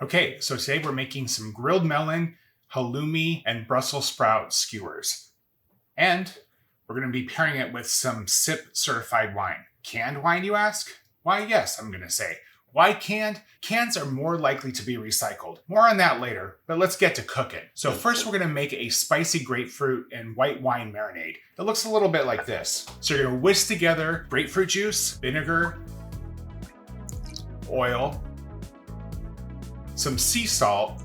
Okay, so today we're making some grilled melon, halloumi, and Brussels sprout skewers. And we're going to be pairing it with some SIP certified wine. Canned wine, you ask? Why, yes, I'm going to say. Why canned? Cans are more likely to be recycled. More on that later, but let's get to cooking. So first we're going to make a spicy grapefruit and white wine marinade. It looks a little bit like this. So you're going to whisk together grapefruit juice, vinegar, oil, some sea salt,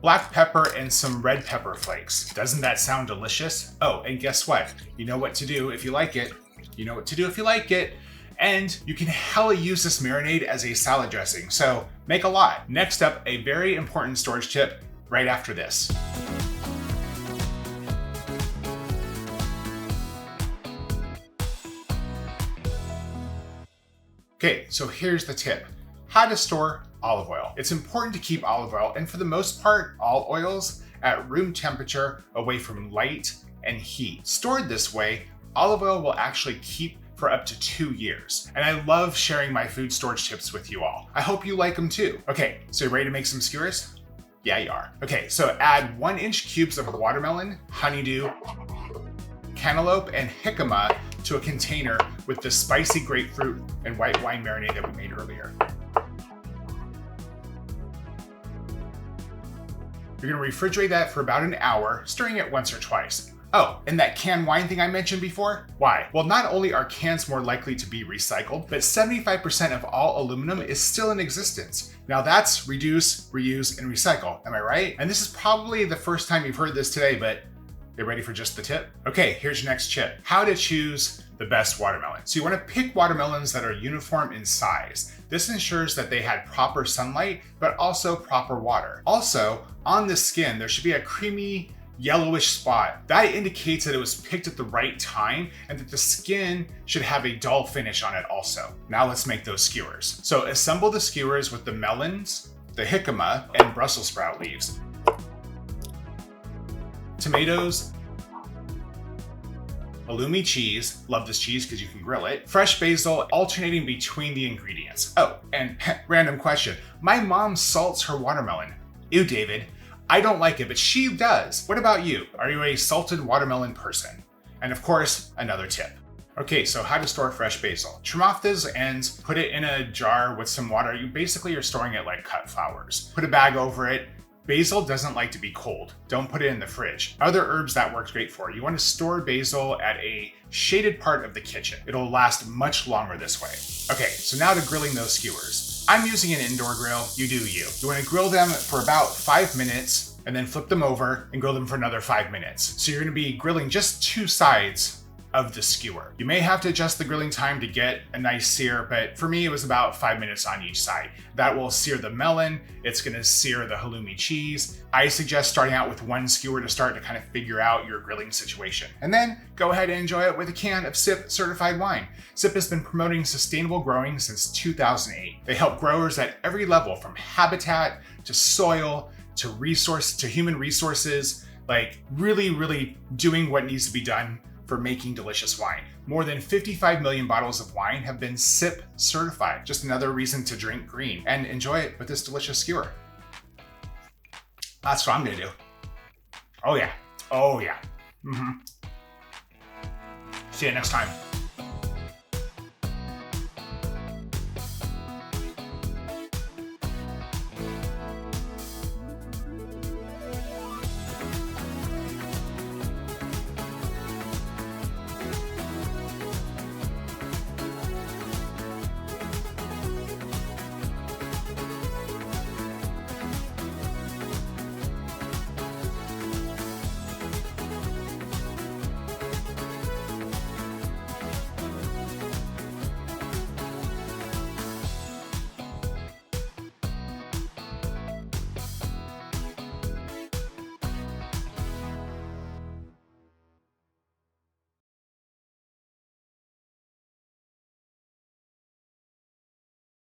black pepper, and some red pepper flakes. Doesn't that sound delicious? Oh, and guess what? You know what to do if you like it. You know what to do if you like it. And you can hella use this marinade as a salad dressing, so make a lot. Next up, a very important storage tip right after this. Okay, so here's the tip. How to store olive oil. It's important to keep olive oil, and for the most part, all oils, at room temperature away from light and heat. Stored this way, olive oil will actually keep for up to 2 years. And I love sharing my food storage tips with you all. I hope you like them too. Okay, so you ready to make some skewers? Yeah, you are. Okay, so add 1-inch cubes of watermelon, honeydew, cantaloupe, and jicama to a container with the spicy grapefruit and white wine marinade that we made earlier. You're gonna refrigerate that for about an hour, stirring it once or twice. Oh, and that canned wine thing I mentioned before? Why? Well, not only are cans more likely to be recycled, but 75% of all aluminum is still in existence. Now that's reduce, reuse, and recycle, am I right? And this is probably the first time you've heard this today, but you ready for just the tip? Okay, here's your next tip. How to choose the best watermelon. So you wanna pick watermelons that are uniform in size. This ensures that they had proper sunlight, but also proper water. Also, on the skin, there should be a creamy, yellowish spot. That indicates that it was picked at the right time and that the skin should have a dull finish on it also. Now let's make those skewers. So assemble the skewers with the melons, the jicama, and Brussels sprout leaves. Tomatoes, halloumi cheese, love this cheese because you can grill it, fresh basil, alternating between the ingredients. Oh, and random question. My mom salts her watermelon. Ew, David. I don't like it, but she does. What about you? Are you a salted watermelon person? And of course, another tip. Okay, so how to store fresh basil. Trim off those ends, put it in a jar with some water. You basically are storing it like cut flowers. Put a bag over it. Basil doesn't like to be cold. Don't put it in the fridge. Other herbs that works great for. You want to store basil at a shaded part of the kitchen. It'll last much longer this way. Okay, so now to grilling those skewers. I'm using an indoor grill, you do you. You want to grill them for about 5 minutes and then flip them over and grill them for another 5 minutes. So you're going to be grilling just 2 sides of the skewer. You may have to adjust the grilling time to get a nice sear, but for me it was about 5 minutes on each side. That will sear the melon, it's gonna sear the halloumi cheese. I suggest starting out with 1 skewer to start to kind of figure out your grilling situation. And then go ahead and enjoy it with a can of SIP certified wine. SIP has been promoting sustainable growing since 2008. They help growers at every level, from habitat to soil to resource to human resources, like really doing what needs to be done for making delicious wine. More than 55 million bottles of wine have been SIP certified. Just another reason to drink green and enjoy it with this delicious skewer. That's what I'm gonna do. Oh yeah, oh yeah. See you next time.